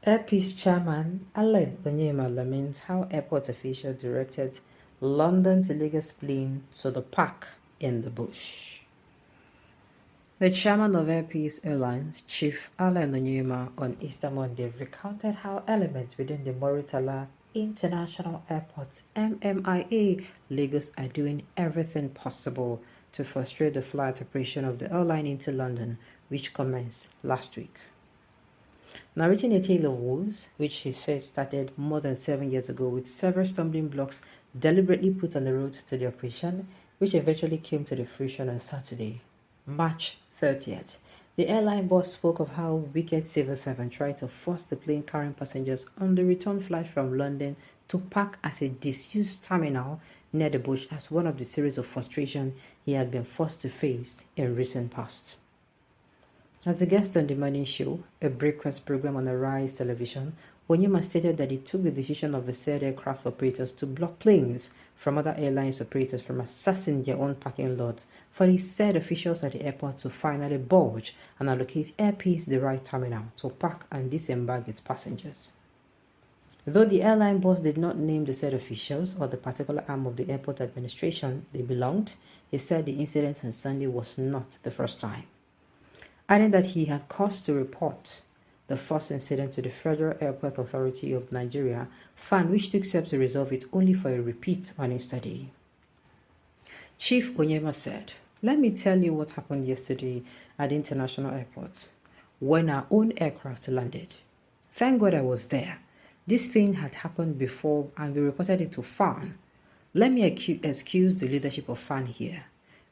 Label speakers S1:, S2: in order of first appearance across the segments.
S1: Airpeace chairman Alan Onyema laments how airport officials directed London to Lagos plane to the park in the bush. The chairman of Airpeace Airlines, Chief Alan Onyema, on Easter Monday recounted how elements within the Muritala International Airport (MMIA) Lagos are doing everything possible to frustrate the flight operation of the airline into London, which commenced last week. Narrating a tale of woes, which he said started more than 7 years ago with several stumbling blocks deliberately put on the road to the operation, which eventually came to the fruition on Saturday, March 30th. The airline boss spoke of how wicked civil servants tried to force the plane carrying passengers on the return flight from London to park at a disused terminal near the bush as one of the series of frustrations he had been forced to face in recent past. As a guest on the morning show, a breakfast program on Rise television, Onyema stated that he took the decision of the said aircraft operators to block planes from other airlines operators from accessing their own parking lot for the said officials at the airport to finally budge and allocate Airpeace the right terminal to park and disembark its passengers. Though the airline boss did not name the said officials or the particular arm of the airport administration they belonged, he said the incident on Sunday was not the first time, adding that he had cause to report the first incident to the Federal Airport Authority of Nigeria, FAN, which took steps to resolve it only for a repeat on yesterday. Chief Onyema said, "Let me tell you what happened yesterday at the international airport when our own aircraft landed. Thank God I was there. This thing had happened before and we reported it to FAN. Let me excuse the leadership of FAN here.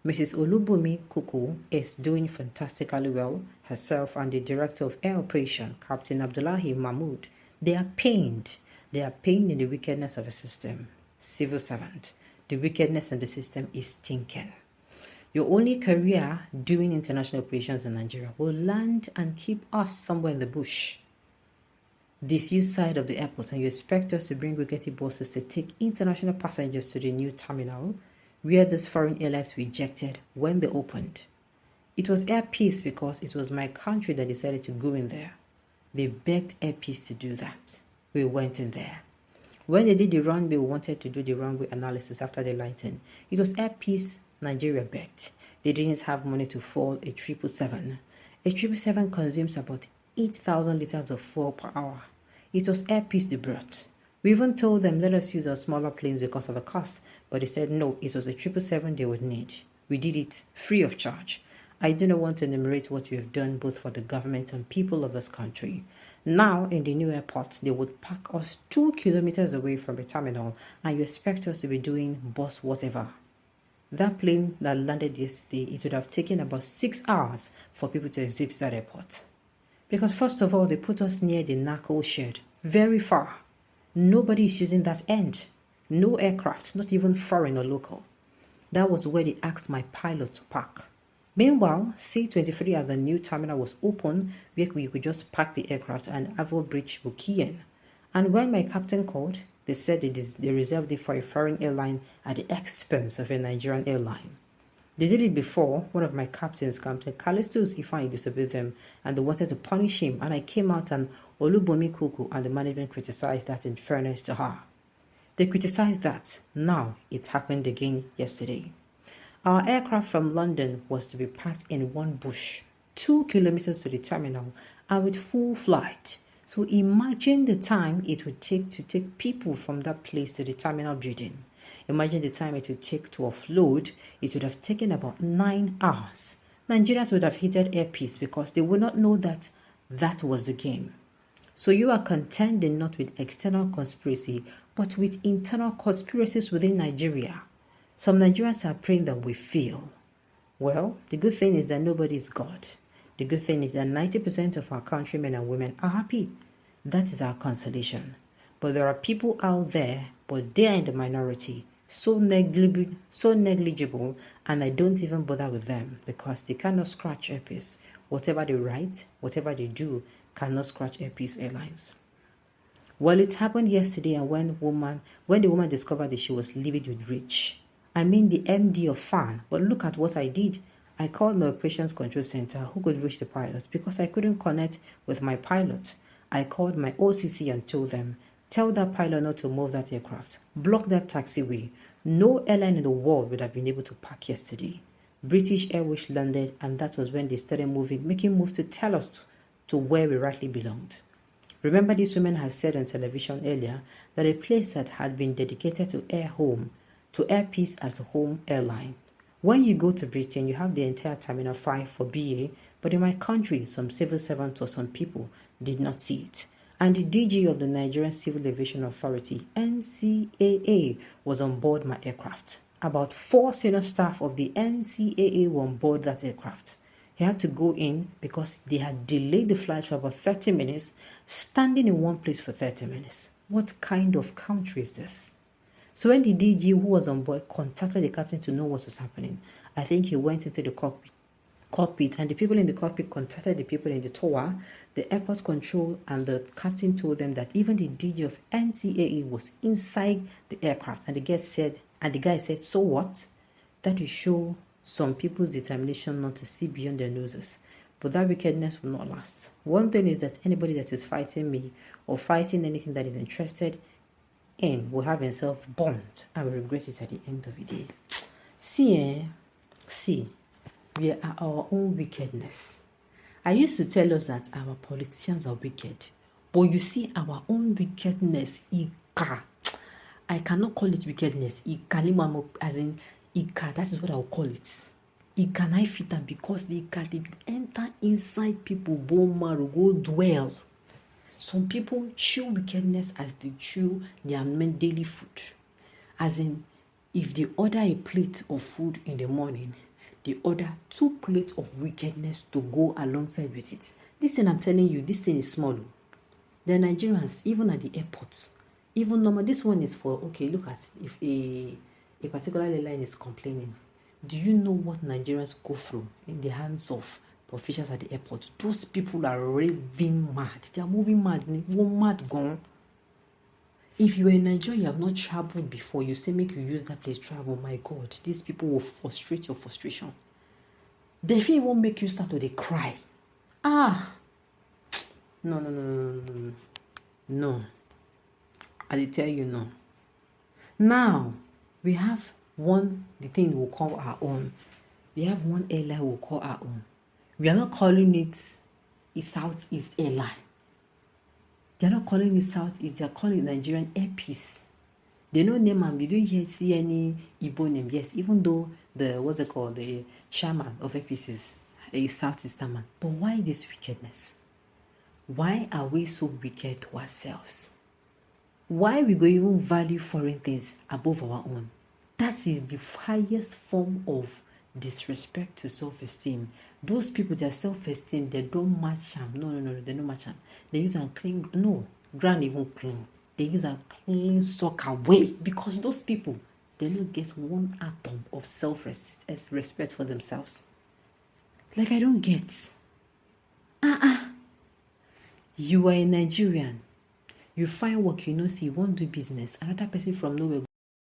S1: Mrs. Olubumi Kuku is doing fantastically well, herself and the director of air operation, Captain Abdullahi Mahmood. They are pained. They are pained in the wickedness of the system. Civil servant, the wickedness in the system is stinking. Your only career doing international operations in Nigeria will land and keep us somewhere in the bush. Disused side of the airport, and you expect us to bring rickety buses to take international passengers to the new terminal where these foreign airlines rejected when they opened. It was Airpeace because it was my country that decided to go in there. They begged Airpeace to do that. We went in there. When they did the runway, we wanted to do the runway analysis after the lighting. It was Airpeace Nigeria begged. They didn't have money to fall a 777. A 777 consumes about 8,000 liters of fuel per hour. It was Airpeace they brought. We even told them, let us use our smaller planes because of the cost, but they said no, it was a 777 they would need. We did it free of charge. I do not want to enumerate what we have done both for the government and people of this country. Now, in the new airport, they would park us 2 kilometers away from the terminal, and you expect us to be doing bus whatever. That plane that landed yesterday, it would have taken about 6 hours for people to exit that airport. Because first of all, they put us near the narco shed, very far. Nobody is using that end. No aircraft, not even foreign or local. That was where they asked my pilot to park. Meanwhile, C-23 at the new terminal was open where you could just park the aircraft and Avo Bridge Bukian. And when my captain called, they said they reserved it for a foreign airline at the expense of a Nigerian airline. They did it before. One of my captains, Captain Callistus Ifeanyi, disobeyed them and they wanted to punish him, and I came out and Olubumi Kuku and the management criticized that in fairness to her. They criticized that. Now it happened again yesterday. Our aircraft from London was to be parked in one bush, 2 kilometers to the terminal, and with full flight. So imagine the time it would take to take people from that place to the terminal building. Imagine the time it would take to offload. It would have taken about 9 hours. Nigerians would have hated Airpeace because they would not know that that was the game. So you are contending not with external conspiracy, but with internal conspiracies within Nigeria. Some Nigerians are praying that we fail. Well, the good thing is that nobody is God. The good thing is that 90% of our countrymen and women are happy. That is our consolation. But there are people out there, but they are in the minority, so negligible, and I don't even bother with them because they cannot scratch Airpeace. Whatever they write, whatever they do, cannot scratch Airpeace Airlines. Well, it happened yesterday, and when the woman discovered that she was livid with rich, I mean the MD of FAN, but look at what I did. I called my operations control center who could reach the pilot because I couldn't connect with my pilot. I called my OCC and told them, tell that pilot not to move that aircraft. Block that taxiway. No airline in the world would have been able to park yesterday. British Airways landed, and that was when they started making moves to tell us to where we rightly belonged. Remember, this woman has said on television earlier that a place that had been dedicated to Air Peace as a home airline. When you go to Britain, you have the entire Terminal 5 for BA, but in my country, some civil servants or some people did not see it. And the DG of the Nigerian Civil Aviation Authority, NCAA, was on board my aircraft. About 4 senior staff of the NCAA were on board that aircraft. He had to go in because they had delayed the flight for about 30 minutes, standing in one place for 30 minutes. What kind of country is this? So when the DG who was on board contacted the captain to know what was happening, I think he went into the cockpit, and the people in the cockpit contacted the people in the tower, the airport control, and the captain told them that even the DG of NCAA was inside the aircraft, and the guy said, so what? That will show some people's determination not to see beyond their noses. But that wickedness will not last. One thing is that anybody that is fighting me or fighting anything that is interested in will have himself burnt and will regret it at the end of the day. See, we are our own wickedness. I used to tell us that our politicians are wicked. But you see, our own wickedness, I cannot call it wickedness. As in, that is what I will call it. I fit them because they enter inside people, bone marrow, go dwell. Some people chew wickedness as they chew their daily food. As in, if they order a plate of food in the morning, they order 2 plates of wickedness to go alongside with it. This thing I'm telling you, this thing is small. The Nigerians, even at the airport, even normal, this one is for, okay, look at it. If a particular airline is complaining, do you know what Nigerians go through in the hands of officials at the airport? Those people are raving mad. They are moving mad. Mad gone. If you are in Nigeria, you have not traveled before, you say make you use that place travel. My God, these people will frustrate your frustration. They even make you start to cry. No. I tell you no. Now we have the thing we'll call our own. We have one airline we'll call our own. We are not calling it a Southeast Airline. They're not calling it Southeast, they're calling it Nigerian Air Peace. They don't name them, you don't see any Igbo name. Yes, even though the chairman of Air Peace is a Southeastern man. But why this wickedness? Why are we so wicked to ourselves? Why we go even value foreign things above our own? That is the highest form of disrespect to self-esteem. Those people, their self-esteem, they don't match them. No, they don't match them. They use and clean. No, ground even clean. They use and clean sock away because those people, they don't get one atom of self-respect for themselves. Like, I don't get. You are a Nigerian. You find work, see, you want to do business. Another person from nowhere